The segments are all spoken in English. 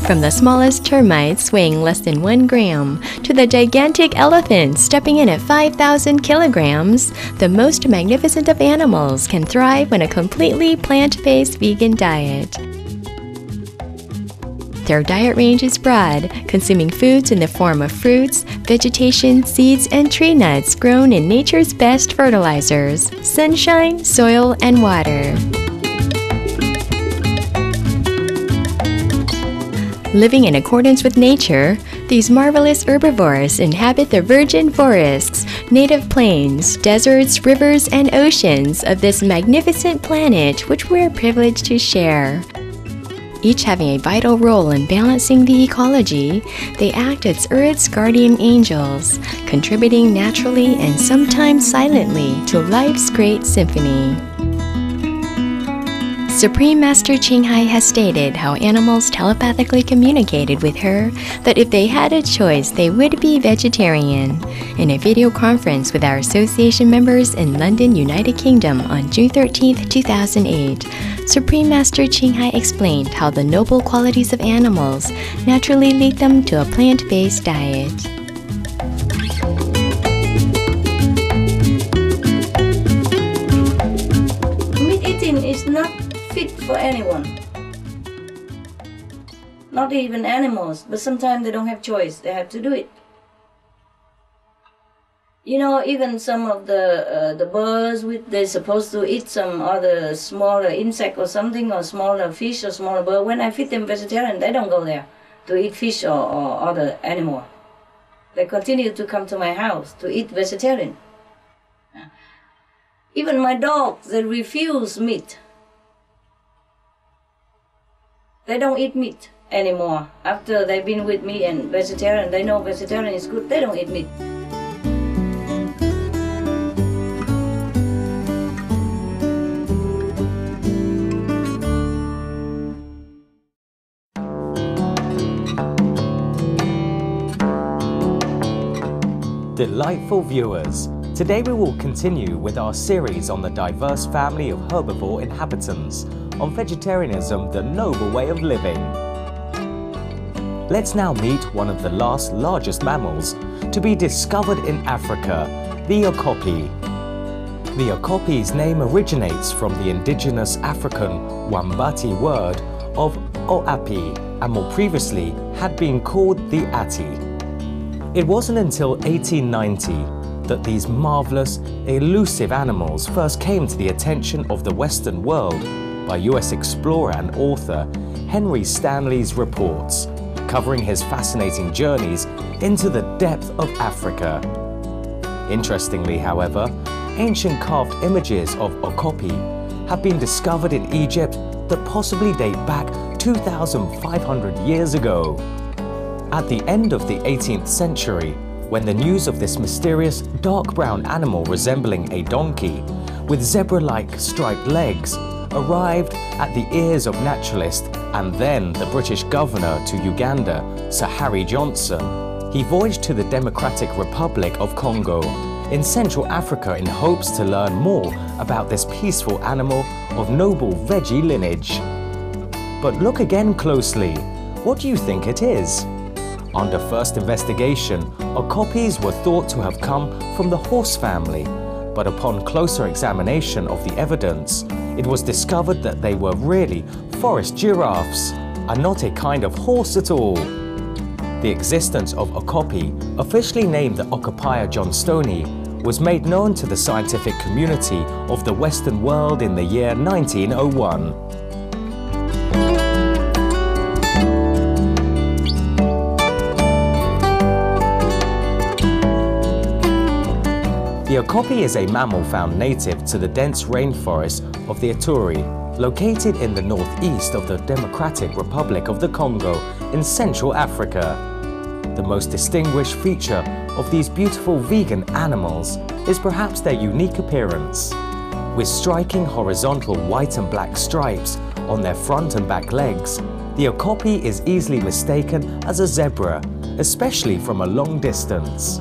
From the smallest termites weighing less than 1 gram to the gigantic elephants stepping in at 5,000 kilograms, the most magnificent of animals can thrive on a completely plant-based vegan diet. Their diet range is broad, consuming foods in the form of fruits, vegetation, seeds, and tree nuts grown in nature's best fertilizers: sunshine, soil, and water. Living in accordance with nature, these marvelous herbivores inhabit the virgin forests, native plains, deserts, rivers, and oceans of this magnificent planet which we're privileged to share. Each having a vital role in balancing the ecology, they act as Earth's guardian angels, contributing naturally and sometimes silently to life's great symphony. Supreme Master Ching Hai has stated how animals telepathically communicated with her that if they had a choice, they would be vegetarian. In a video conference with our association members in London, United Kingdom on June 13, 2008, Supreme Master Ching Hai explained how the noble qualities of animals naturally lead them to a plant-based diet. Meat eating is not fit for anyone, not even animals, but sometimes they don't have choice, they have to do it. You know, even some of the birds, they're supposed to eat some other smaller insect or something, or smaller fish or smaller bird. When I feed them vegetarian, they don't go there to eat fish or other animal. They continue to come to my house to eat vegetarian. Even my dogs, they refuse meat. They don't eat meat anymore. After they've been with me and vegetarian, they know vegetarian is good, they don't eat meat. Delightful viewers, today we will continue with our series on the diverse family of herbivore inhabitants, on vegetarianism, the noble way of living. Let's now meet one of the last largest mammals to be discovered in Africa, the Okapi. The Okapi's name originates from the indigenous African Wambati word of Okapi, and more previously had been called the Ati. It wasn't until 1890 that these marvelous, elusive animals first came to the attention of the Western world by US explorer and author Henry Stanley's reports, covering his fascinating journeys into the depth of Africa. Interestingly, however, ancient carved images of Okapi have been discovered in Egypt that possibly date back 2,500 years ago. At the end of the 18th century, when the news of this mysterious dark brown animal resembling a donkey with zebra-like striped legs arrived at the ears of naturalists and then the British governor to Uganda, Sir Harry Johnson, he voyaged to the Democratic Republic of Congo in Central Africa in hopes to learn more about this peaceful animal of noble veggie lineage. But look again closely. What do you think it is? Under first investigation, Okapis were thought to have come from the horse family, but upon closer examination of the evidence, it was discovered that they were really forest giraffes, and not a kind of horse at all. The existence of Okapi, officially named the Okapi johnstoni, was made known to the scientific community of the Western world in the year 1901. The Okapi is a mammal found native to the dense rainforest of the Ituri, located in the northeast of the Democratic Republic of the Congo in Central Africa. The most distinguished feature of these beautiful vegan animals is perhaps their unique appearance. With striking horizontal white and black stripes on their front and back legs, the Okapi is easily mistaken as a zebra, especially from a long distance.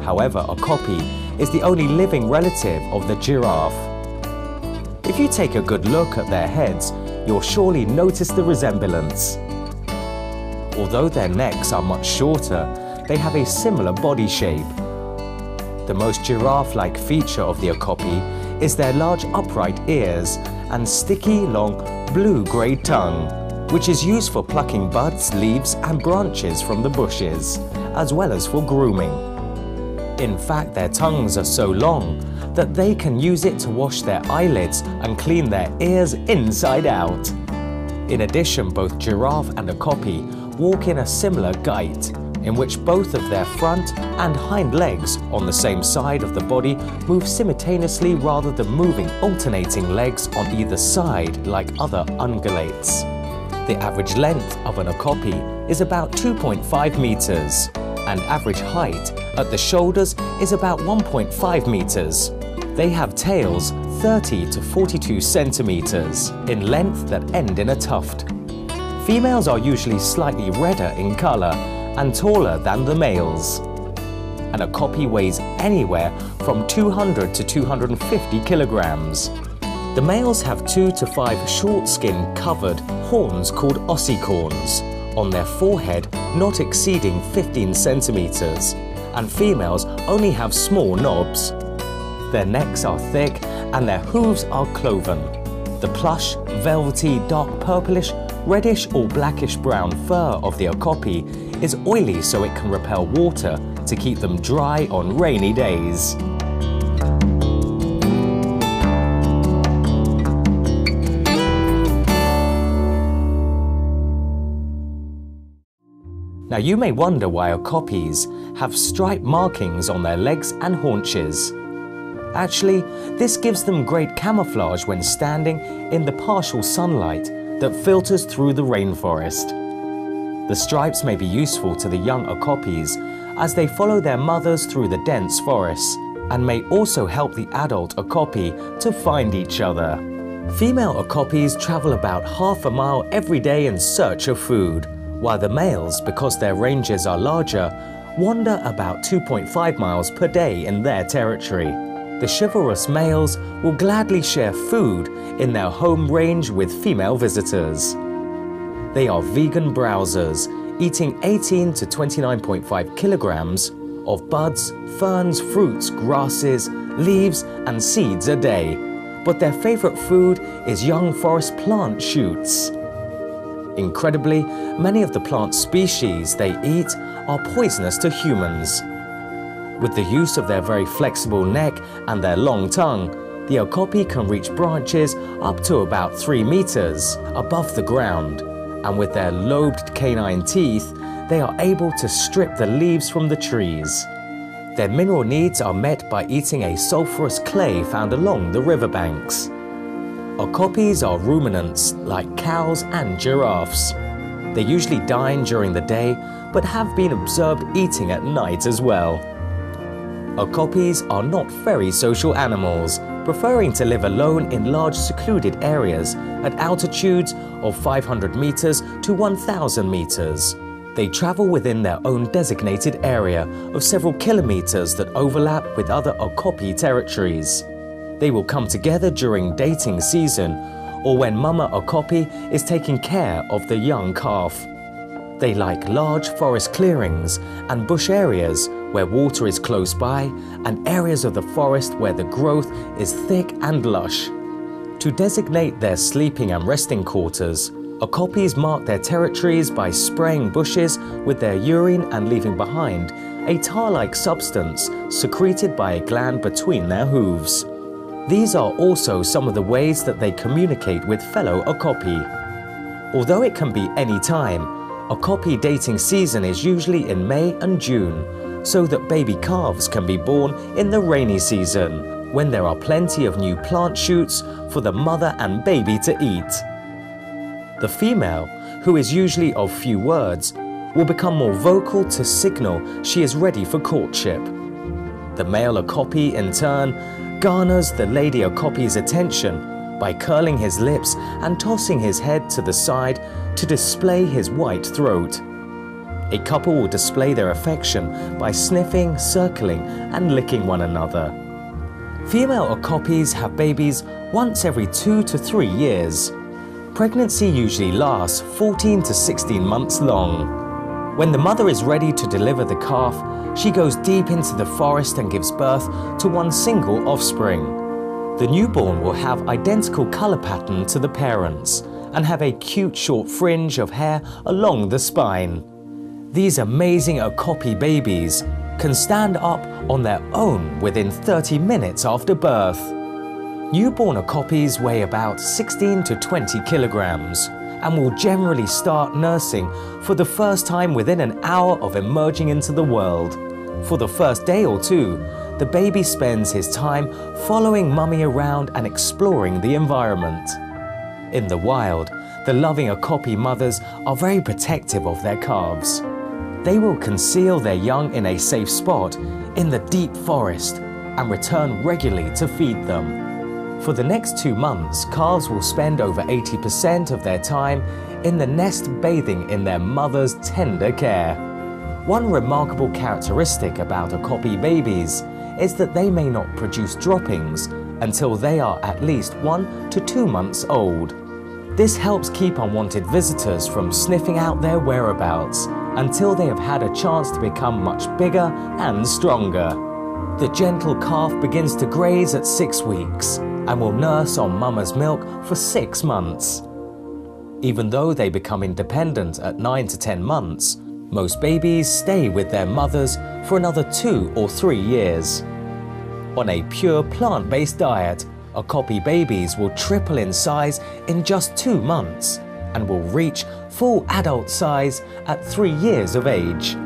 However, Okapi is the only living relative of the giraffe. If you take a good look at their heads, you'll surely notice the resemblance. although their necks are much shorter, they have a similar body shape. The most giraffe-like feature of the Okapi is their large upright ears and sticky, long, blue-grey tongue, which is used for plucking buds, leaves and branches from the bushes, as well as for grooming. In fact, their tongues are so long that they can use it to wash their eyelids and clean their ears inside out. In addition, both giraffe and Okapi walk in a similar gait, in which both of their front and hind legs on the same side of the body move simultaneously rather than moving alternating legs on either side like other ungulates. The average length of an Okapi is about 2.5 meters, and average height at the shoulders is about 1.5 meters. They have tails 30 to 42 centimeters in length that end in a tuft. Females are usually slightly redder in color and taller than the males. An Okapi weighs anywhere from 200 to 250 kilograms. The males have 2 to 5 short skin covered horns called ossicorns on their forehead not exceeding 15 centimeters, and females only have small knobs. Their necks are thick and their hooves are cloven. The plush, velvety, dark purplish, reddish or blackish brown fur of the Okapi is oily so it can repel water to keep them dry on rainy days. Now you may wonder why Okapis have striped markings on their legs and haunches. Actually, this gives them great camouflage when standing in the partial sunlight that filters through the rainforest. The stripes may be useful to the young Okapis as they follow their mothers through the dense forests, and may also help the adult Okapi to find each other. Female Okapis travel about half a mile every day in search of food, while the males, because their ranges are larger, wander about 2.5 miles per day in their territory. The chivalrous males will gladly share food in their home range with female visitors. They are vegan browsers, eating 18 to 29.5 kilograms of buds, ferns, fruits, grasses, leaves and seeds a day, but their favorite food is young forest plant shoots. Incredibly, many of the plant species they eat are poisonous to humans. With the use of their very flexible neck and their long tongue, the Okapi can reach branches up to about 3 meters above the ground, and with their lobed canine teeth, they are able to strip the leaves from the trees. Their mineral needs are met by eating a sulfurous clay found along the riverbanks. Okapis are ruminants like cows and giraffes. They usually dine during the day, but have been observed eating at night as well. Okapis are not very social animals, preferring to live alone in large secluded areas at altitudes of 500 meters to 1,000 meters. They travel within their own designated area of several kilometers that overlap with other Okapi territories. They will come together during dating season or when Mama Okapi is taking care of the young calf. They like large forest clearings and bush areas where water is close by, and areas of the forest where the growth is thick and lush. To designate their sleeping and resting quarters, Okapis mark their territories by spraying bushes with their urine and leaving behind a tar-like substance secreted by a gland between their hooves. These are also some of the ways that they communicate with fellow Okapi. Although it can be any time, Okapi dating season is usually in May and June, so that baby calves can be born in the rainy season, when there are plenty of new plant shoots for the mother and baby to eat. The female, who is usually of few words, will become more vocal to signal she is ready for courtship. The male Okapi, in turn, garners the lady Okapi's attention by curling his lips and tossing his head to the side to display his white throat. A couple will display their affection by sniffing, circling, and licking one another. Female Okapis have babies once every 2 to 3 years. Pregnancy usually lasts 14 to 16 months long. When the mother is ready to deliver the calf, she goes deep into the forest and gives birth to one single offspring. The newborn will have identical color pattern to the parents and have a cute short fringe of hair along the spine. These amazing Okapi babies can stand up on their own within 30 minutes after birth. Newborn Okapis weigh about 16 to 20 kilograms and will generally start nursing for the first time within an hour of emerging into the world. For the first day or two, the baby spends his time following mummy around and exploring the environment. In the wild, the loving Okapi mothers are very protective of their calves. They will conceal their young in a safe spot in the deep forest and return regularly to feed them. For the next 2 months, calves will spend over 80% of their time in the nest bathing in their mother's tender care. One remarkable characteristic about Okapi babies is that they may not produce droppings until they are at least 1 to 2 months old. This helps keep unwanted visitors from sniffing out their whereabouts until they have had a chance to become much bigger and stronger. The gentle calf begins to graze at 6 weeks and will nurse on mama's milk for 6 months. Even though they become independent at 9 to 10 months, most babies stay with their mothers for another 2 or 3 years. On a pure plant-based diet, Okapi babies will triple in size in just 2 months and will reach full adult size at 3 years of age.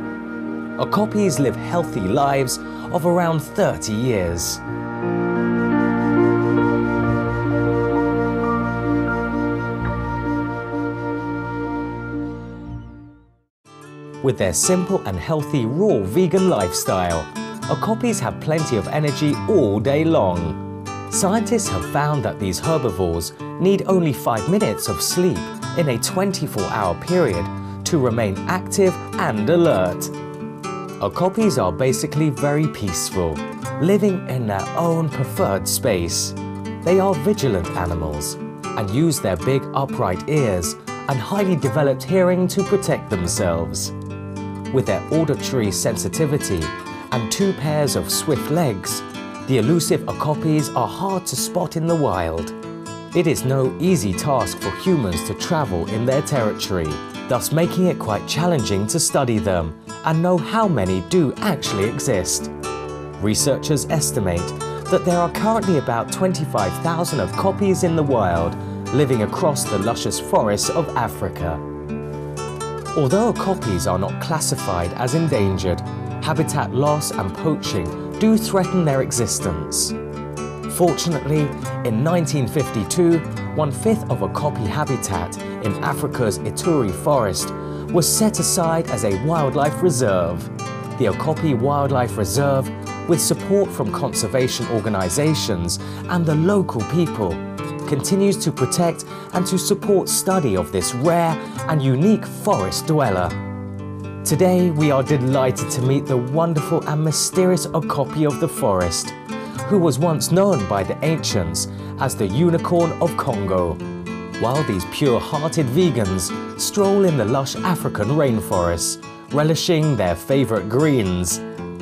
Okapis live healthy lives of around 30 years. With their simple and healthy raw vegan lifestyle, Okapis have plenty of energy all day long. Scientists have found that these herbivores need only 5 minutes of sleep in a 24-hour period to remain active and alert. Okapis are basically very peaceful, living in their own preferred space. They are vigilant animals and use their big upright ears and highly developed hearing to protect themselves. With their auditory sensitivity and 2 pairs of swift legs, the elusive Okapis are hard to spot in the wild. It is no easy task for humans to travel in their territory, thus making it quite challenging to study them and know how many do actually exist. Researchers estimate that there are currently about 25,000 Okapis in the wild, living across the luscious forests of Africa. Although Okapis are not classified as endangered, habitat loss and poaching do threaten their existence. Fortunately, in 1952, 1/5 of Okapi habitat in Africa's Ituri forest was set aside as a wildlife reserve. The Okapi Wildlife Reserve, with support from conservation organizations and the local people, continues to protect and to support study of this rare and unique forest dweller. Today, we are delighted to meet the wonderful and mysterious Okapi of the forest, who was once known by the ancients as the unicorn of Congo. While these pure-hearted vegans stroll in the lush African rainforests, relishing their favorite greens,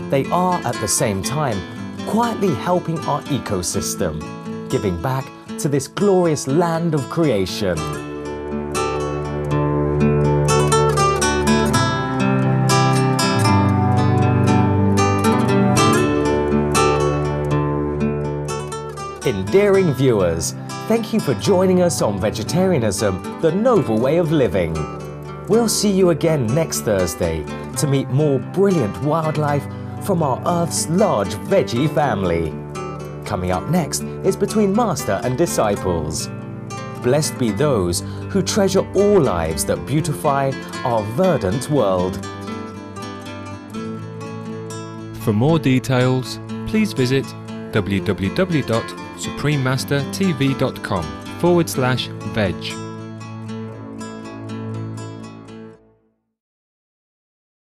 they are at the same time quietly helping our ecosystem, giving back to this glorious land of creation. Endearing viewers, thank you for joining us on Vegetarianism, the Noble Way of Living. We'll see you again next Thursday to meet more brilliant wildlife from our Earth's large veggie family. Coming up next is Between Master and Disciples. Blessed be those who treasure all lives that beautify our verdant world. For more details, please visit www.suprememastertv.com/veg.